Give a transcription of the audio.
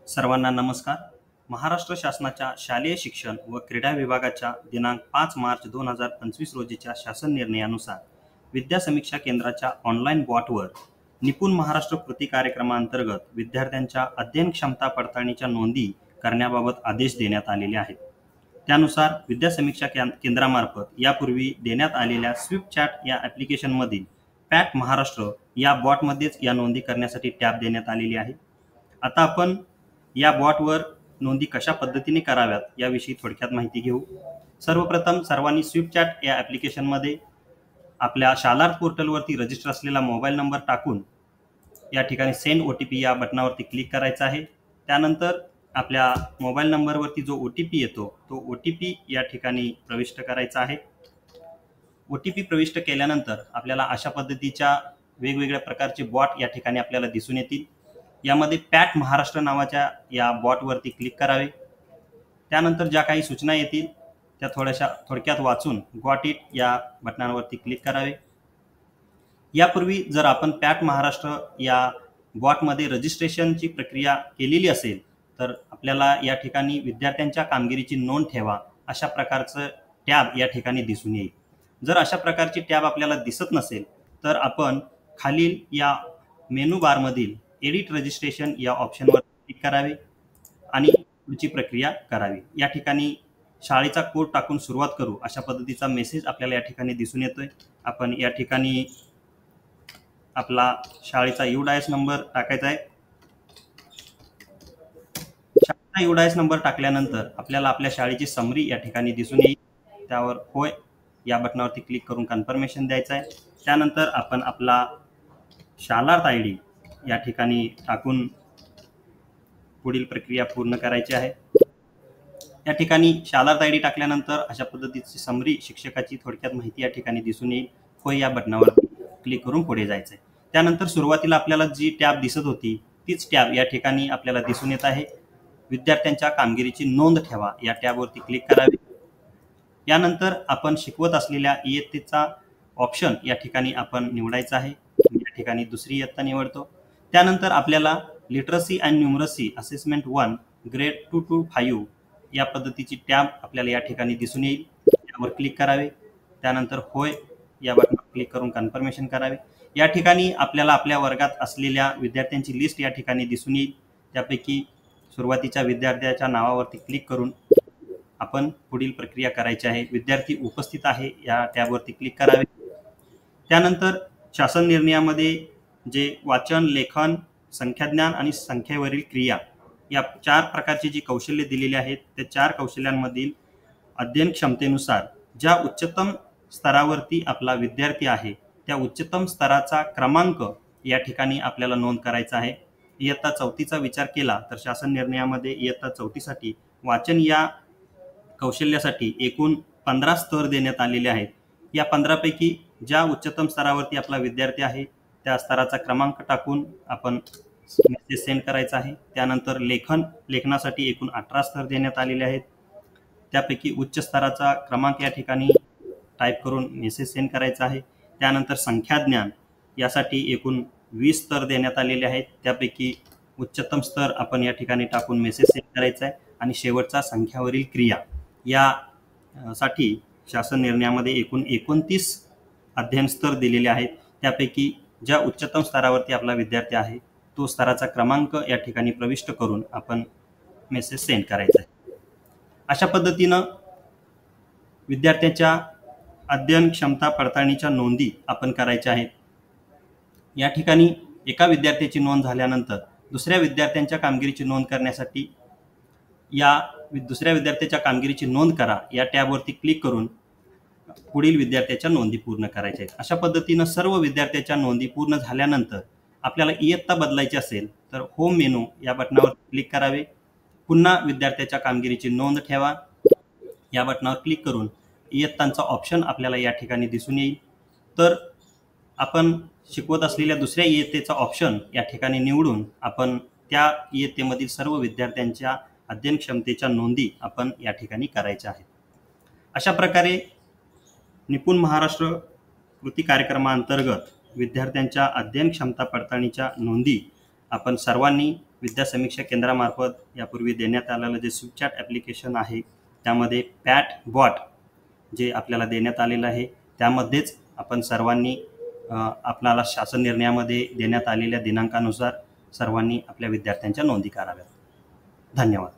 सर्वांना नमस्कार. महाराष्ट्र शासनाच्या शालेय शिक्षण व क्रीडा विभागाच्या दिनांक 5 मार्च 2025 रोजीच्या शासन निर्णयानुसार विद्या समीक्षा केंद्राच्या ऑनलाईन बॉटवर निपुण महाराष्ट्र कृती कार्यक्रमांतर्गत विद्यार्थ्यांच्या अध्ययन क्षमता पडताळणीच्या नोंदी करण्याबाबत आदेश देण्यात आलेले आहेत. त्यानुसार विद्या समीक्षा केंद्रामार्फत यापूर्वी देण्यात आलेल्या स्विफ्ट चॅट या ॲप्लिकेशनमधील पॅट महाराष्ट्र या बॉटमध्येच या नोंदी करण्यासाठी टॅब देण्यात आलेली आहे. आता आपण या बॉटवर नोंदी कशा पद्धतीने कराव्यात याविषयी थोडक्यात माहिती घेऊ. सर्वप्रथम सर्वांनी स्विफ्ट चॅट या ॲप्लिकेशनमध्ये आपल्या शालार्थ पोर्टलवरती रजिस्टर असलेला मोबाईल नंबर टाकून या ठिकाणी सेंड OTP या बटनावरती क्लिक करायचं आहे. त्यानंतर आपल्या मोबाईल नंबरवरती जो OTP येतो तो OTP या ठिकाणी प्रविष्ट करायचा आहे. OTP प्रविष्ट केल्यानंतर आपल्याला अशा पद्धतीच्या वेगवेगळ्या प्रकारचे बॉट या ठिकाणी आपल्याला दिसून येतील. यामध्ये पॅट महाराष्ट्र नावाच्या या बॉटवरती क्लिक करावे. त्यानंतर ज्या काही सूचना येतील त्या थोडक्यात वाचून गॉट इट या बटनावरती क्लिक करावे. यापूर्वी जर आपण पॅट महाराष्ट्र या बॉटमध्ये रजिस्ट्रेशनची प्रक्रिया केलेली असेल तर आपल्याला या ठिकाणी विद्यार्थ्यांच्या कामगिरीची नोंद ठेवा अशा प्रकारचं टॅब या ठिकाणी दिसून येईल. जर अशा प्रकारची टॅब आपल्याला दिसत नसेल तर आपण खालील या मेनू बारमधील एडिट रजिस्ट्रेशन या ऑप्शनवर क्लिक करावे आणि पुढची प्रक्रिया करावी. या ठिकाणी शाळेचा कोड टाकून सुरुवात करू अशा पद्धतीचा मेसेज आपल्याला या ठिकाणी दिसून येतोय. आपण या ठिकाणी आपला शाळेचा UDIS नंबर टाकायचा आहे. शाळेचा UDIS नंबर टाकल्यानंतर आपल्याला आपल्या शाळेची समरी या ठिकाणी दिसून येईल. त्यावर होय या बटनावरती क्लिक करून कन्फर्मेशन द्यायचं आहे. त्यानंतर आपण आपला शालार्थ ID या ठिकाणी टाकून पुढील प्रक्रिया पूर्ण करायची आहे. या ठिकाणी शालार्थ ID टाकल्यानंतर अशा पद्धतीची समरी शिक्षकाची थोडक्यात माहिती या ठिकाणी दिसून येईल. होय या बटनावर क्लिक करून पुढे जायचं आहे. त्यानंतर सुरुवातीला आपल्याला जी टॅब दिसत होती तीच टॅब या ठिकाणी आपल्याला दिसून येत आहे. विद्यार्थ्यांच्या कामगिरीची नोंद ठेवा या टॅबवरती क्लिक करावे. यानंतर आपण शिकवत असलेल्या इयत्तेचा ऑप्शन या ठिकाणी आपण निवडायचा आहे. या ठिकाणी दुसरी इयत्ता निवडतो. त्यानंतर आपल्याला literacy and numeracy assessment 1 grade 2 to 5 या पद्धतीची टॅब आपल्याला या ठिकाणी दिसून येईल. त्यावर क्लिक करावे. त्यानंतर होय या बटनावर क्लिक करून कन्फर्मेशन करावे. या ठिकाणी आपल्याला आपल्या वर्गात असलेल्या विद्यार्थ्यांची लिस्ट या ठिकाणी दिसून येईल. त्यापैकी सुरुवातीच्या विद्यार्थ्याच्या नावावरती क्लिक करून आपण पुढील प्रक्रिया करायची आहे. विद्यार्थी उपस्थित आहे या टॅबवरती क्लिक करावे. त्यानंतर शासन निर्णयामध्ये जे वाचन, लेखन, संख्याज्ञान आणि संख्येवरील क्रिया या 4 प्रकारची जी कौशल्य दिलेली आहेत त्या 4 कौशल्यांमधील अध्ययन क्षमतेनुसार ज्या उच्चतम स्तरावरती आपला विद्यार्थी आहे त्या उच्चतम स्तराचा क्रमांक या ठिकाणी आपल्याला नोंद करायचा आहे. इयत्ता 4थीचा विचार केला तर शासन निर्णयामध्ये इयत्ता 4थीसाठी वाचन या कौशल्यासाठी एकूण 15 स्तर देण्यात आलेले आहेत. या 15 पैकी ज्या उच्चतम स्तरावरती आपला विद्यार्थी आहे त्या स्तराचा क्रमांक टाकून आपण मेसेज सेंड करायचा आहे. त्यानंतर लेखनासाठी एकूण 18 स्तर देण्यात आलेले आहेत. त्यापैकी उच्च स्तराचा क्रमांक या ठिकाणी टाईप करून मेसेज सेंड करायचा आहे. त्यानंतर संख्याज्ञान यासाठी एकूण 20 स्तर देण्यात आलेले आहेत. त्यापैकी उच्चतम स्तर आपण या ठिकाणी टाकून मेसेज सेंड करायचा आहे. आणि शेवटचा संख्यावरील क्रिया यासाठी शासन निर्णयामध्ये एकूण 29 अध्ययन स्तर दिलेले आहेत. त्यापैकी ज्या उच्चतम स्तरावरती आपला विद्यार्थी आहे तो स्तराचा क्रमांक या ठिकाणी प्रविष्ट करून आपण मेसेज सेंड करायचा आहे. अशा पद्धतीनं विद्यार्थ्याच्या अध्ययन क्षमता पडताळणीच्या नोंदी आपण करायच्या आहेत. या ठिकाणी एका विद्यार्थ्याची नोंद झाल्यानंतर दुसऱ्या विद्यार्थ्यांच्या कामगिरीची नोंद करण्यासाठी या दुसऱ्या विद्यार्थ्याच्या कामगिरीची नोंद करा या टॅबवरती क्लिक करून पुढील विद्यार्थ्याच्या नोंदी पूर्ण करायच्या आहेत. अशा पद्धतीनं सर्व विद्यार्थ्याच्या नोंदी पूर्ण झाल्यानंतर आपल्याला इयत्ता बदलायची असेल तर होम मेनू या बटनावर क्लिक करावे. पुन्हा विद्यार्थ्याच्या कामगिरीची नोंद ठेवा या बटनावर क्लिक करून इयत्तांचा ऑप्शन आपल्याला या ठिकाणी दिसून येईल. तर आपण शिकवत असलेल्या दुसऱ्या इयत्तेचा ऑप्शन या ठिकाणी निवडून आपण त्या इयत्तेमधील सर्व विद्यार्थ्यांच्या अध्ययन क्षमतेच्या नोंदी आपण या ठिकाणी करायच्या आहेत. अशा प्रकारे निपुण महाराष्ट्र कृती कार्यक्रमांतर्गत विद्यार्थ्यांच्या अध्ययन क्षमता पडताळणीच्या नोंदी आपण सर्वांनी विद्या समीक्षा केंद्रामार्फत यापूर्वी देण्यात आलेलं जे स्विपचॅट ॲप्लिकेशन आहे त्यामध्ये पॅट बॉट जे आपल्याला देण्यात आलेलं आहे त्यामध्येच आपण सर्वांनी आपल्याला शासन निर्णयामध्ये देण्यात आलेल्या दिनांकानुसार सर्वांनी आपल्या विद्यार्थ्यांच्या नोंदी कराव्यात. धन्यवाद.